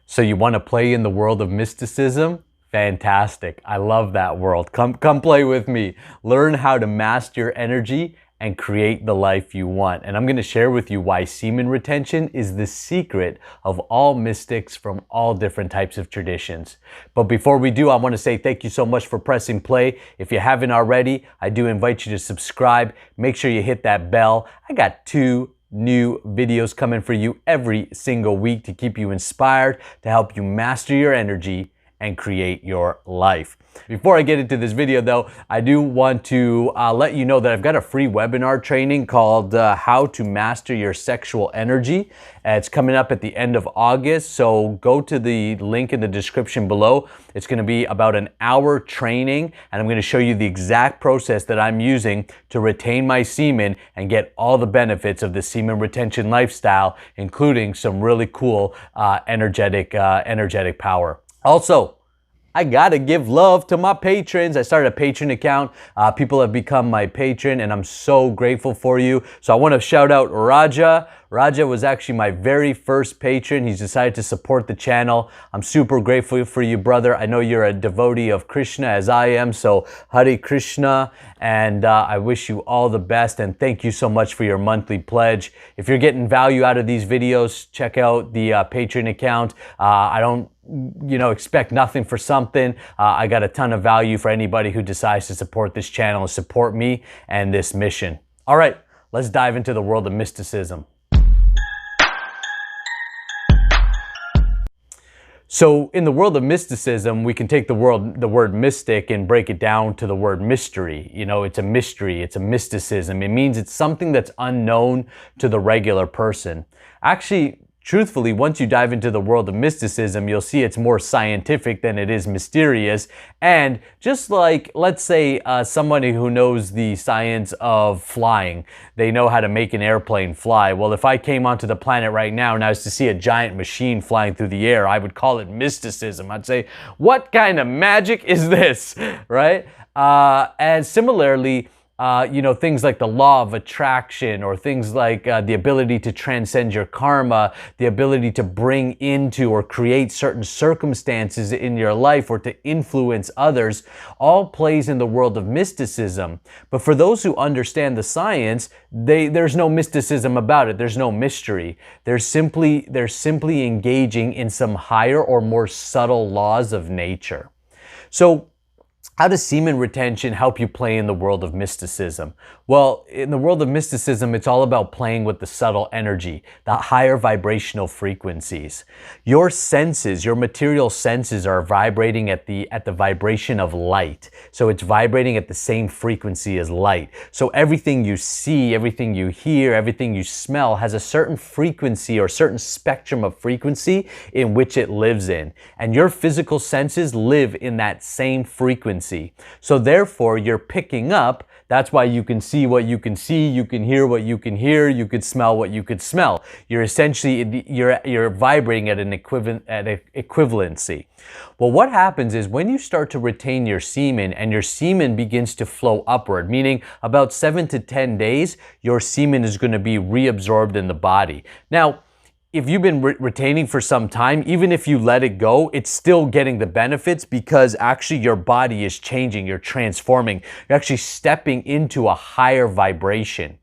So you want to play in the world of mysticism? Fantastic. I love that world. Come play with me. Learn how to master your energy and create the life you want. And I'm going to share with you why semen retention is the secret of all mystics from all different types of traditions. But before we do, I want to say thank you so much for pressing play. If you haven't already, I do invite you to subscribe. Make sure you hit that bell. I got 2 new videos coming for you every single week to keep you inspired, to help you master your energy and create your life. Before I get into this video though, I do want to let you know that I've got a free webinar training called How to Master Your Sexual Energy. It's coming up at the end of August, so go to the link in the description below. It's going to be about an hour training, and I'm going to show you the exact process that I'm using to retain my semen and get all the benefits of the semen retention lifestyle, including some really cool energetic power. Also, I gotta give love to my patrons. I started a patron account. People have become my patron, and I'm so grateful for you. So I want to shout out Raja. Raja was actually my very first patron. He's decided to support the channel. I'm super grateful for you, brother. I know you're a devotee of Krishna as I am, so Hare Krishna, and I wish you all the best, and thank you so much for your monthly pledge. If you're getting value out of these videos, check out the patron account. I don't expect nothing for something. I got a ton of value for anybody who decides to support this channel and support me and this mission. All right, let's dive into the world of mysticism. So in the world of mysticism, we can take the word mystic and break it down to the word mystery. It's a mystery, it's a mysticism. It means it's something that's unknown to the regular person. Actually, truthfully, once you dive into the world of mysticism, you'll see it's more scientific than it is mysterious. And just like, let's say, somebody who knows the science of flying, they know how to make an airplane fly. Well, if I came onto the planet right now and I was to see a giant machine flying through the air, I would call it mysticism. I'd say, what kind of magic is this, right? And similarly, things like the law of attraction, or things like the ability to transcend your karma, the ability to bring into or create certain circumstances in your life or to influence others, all plays in the world of mysticism. But for those who understand the science, there's no mysticism about it. There's no mystery. They're simply engaging in some higher or more subtle laws of nature. So, how does semen retention help you play in the world of mysticism? Well, in the world of mysticism, it's all about playing with the subtle energy, the higher vibrational frequencies. Your senses, your material senses, are vibrating at the vibration of light. So it's vibrating at the same frequency as light. So everything you see, everything you hear, everything you smell has a certain frequency or certain spectrum of frequency in which it lives in. And your physical senses live in that same frequency. So therefore, you're picking up. That's why you can see what you can see, you can hear what you can hear, you could smell what you could smell. You're essentially, you're vibrating at an equivalency. Well, what happens is when you start to retain your semen and your semen begins to flow upward, meaning about 7 to 10 days, your semen is going to be reabsorbed in the body. Now, if you've been retaining for some time, even if you let it go, it's still getting the benefits, because actually your body is changing, you're transforming, you're actually stepping into a higher vibration.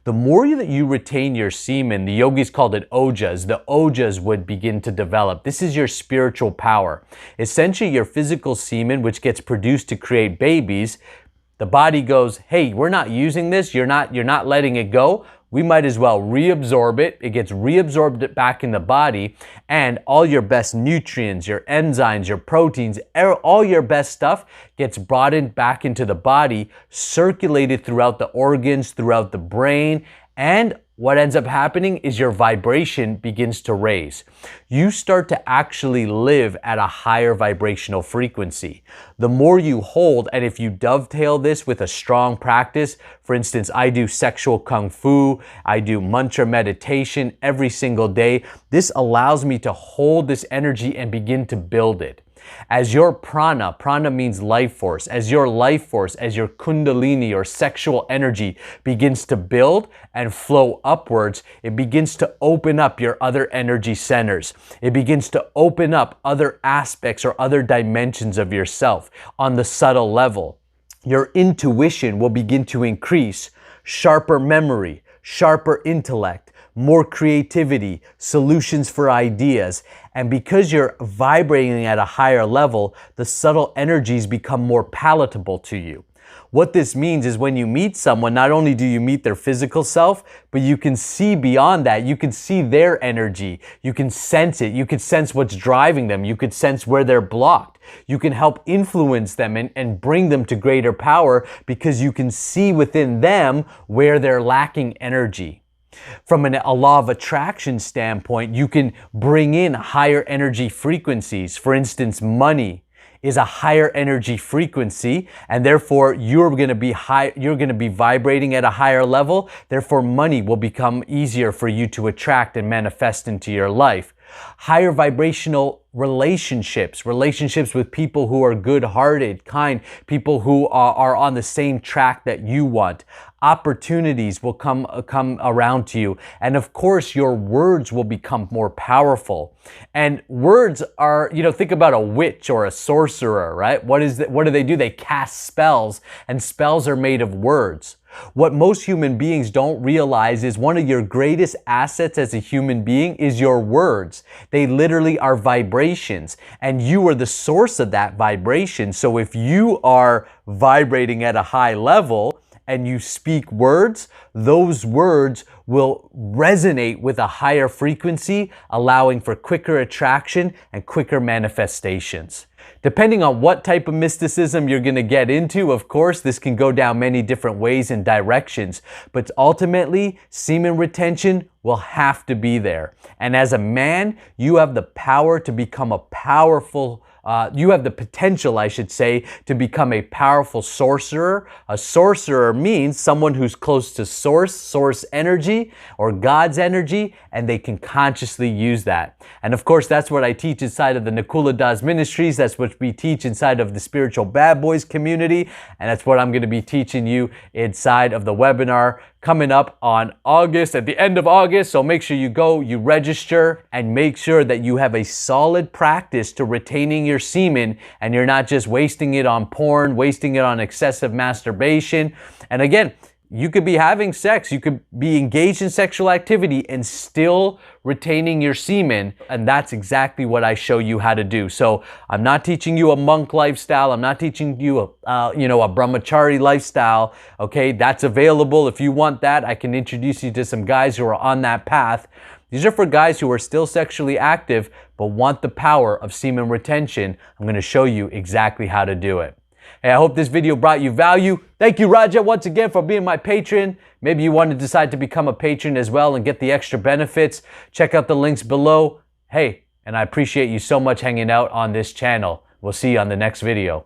The more that you retain your semen, the yogis called it Ojas, the Ojas would begin to develop. This is your spiritual power. Essentially, your physical semen, which gets produced to create babies, the body goes, hey, we're not using this, you're not letting it go. We might as well reabsorb it. It gets reabsorbed back in the body, and all your best nutrients, your enzymes, your proteins, all your best stuff gets brought back into the body, circulated throughout the organs, throughout the brain, and what ends up happening is your vibration begins to raise. You start to actually live at a higher vibrational frequency. The more you hold, and if you dovetail this with a strong practice, for instance, I do sexual kung fu, I do mantra meditation every single day. This allows me to hold this energy and begin to build it. As your prana means life force, as your life force, as your kundalini or sexual energy begins to build and flow upwards, it begins to open up your other energy centers. It begins to open up other aspects or other dimensions of yourself on the subtle level. Your intuition will begin to increase, sharper memory, sharper intellect, more creativity, solutions for ideas. And because you're vibrating at a higher level, the subtle energies become more palatable to you. What this means is when you meet someone, not only do you meet their physical self, but you can see beyond that. You can see their energy. You can sense it. You can sense what's driving them. You could sense where they're blocked. You can help influence them and bring them to greater power because you can see within them where they're lacking energy. From a law of attraction standpoint, you can bring in higher energy frequencies. For instance, money is a higher energy frequency, and therefore you're going to be vibrating at a higher level. Therefore, money will become easier for you to attract and manifest into your life. Higher vibrational relationships with people who are good-hearted, kind, people who are on the same track that you want. Opportunities will come around to you. And of course, your words will become more powerful. And words are, think about a witch or a sorcerer, right? What do they do? They cast spells, and spells are made of words. What most human beings don't realize is one of your greatest assets as a human being is your words. They literally are vibrations, and you are the source of that vibration. So if you are vibrating at a high level and you speak words, those words will resonate with a higher frequency, allowing for quicker attraction and quicker manifestations. Depending on what type of mysticism you're going to get into, of course, this can go down many different ways and directions, but ultimately, semen retention will have to be there. And as a man, you have the power to become a powerful you have the potential, I should say, to become a powerful sorcerer. A sorcerer means someone who's close to source energy, or God's energy, and they can consciously use that. And of course, that's what I teach inside of the Nakula Das Ministries. That's what we teach inside of the Spiritual Bad Boys community. And that's what I'm going to be teaching you inside of the webinar coming up on August, at the end of August. So make sure you go, you register, and make sure that you have a solid practice to retaining your semen, and you're not just wasting it on porn, wasting it on excessive masturbation. And again, you could be having sex, you could be engaged in sexual activity and still retaining your semen, and that's exactly what I show you how to do. So I'm not teaching you a monk lifestyle, I'm not teaching you a brahmachari lifestyle, okay? That's available. If you want that, I can introduce you to some guys who are on that path. These are for guys who are still sexually active but want the power of semen retention. I'm going to show you exactly how to do it. Hey, I hope this video brought you value. Thank you, Raja, once again for being my patron. Maybe you want to decide to become a patron as well and get the extra benefits. Check out the links below. Hey, and I appreciate you so much hanging out on this channel. We'll see you on the next video.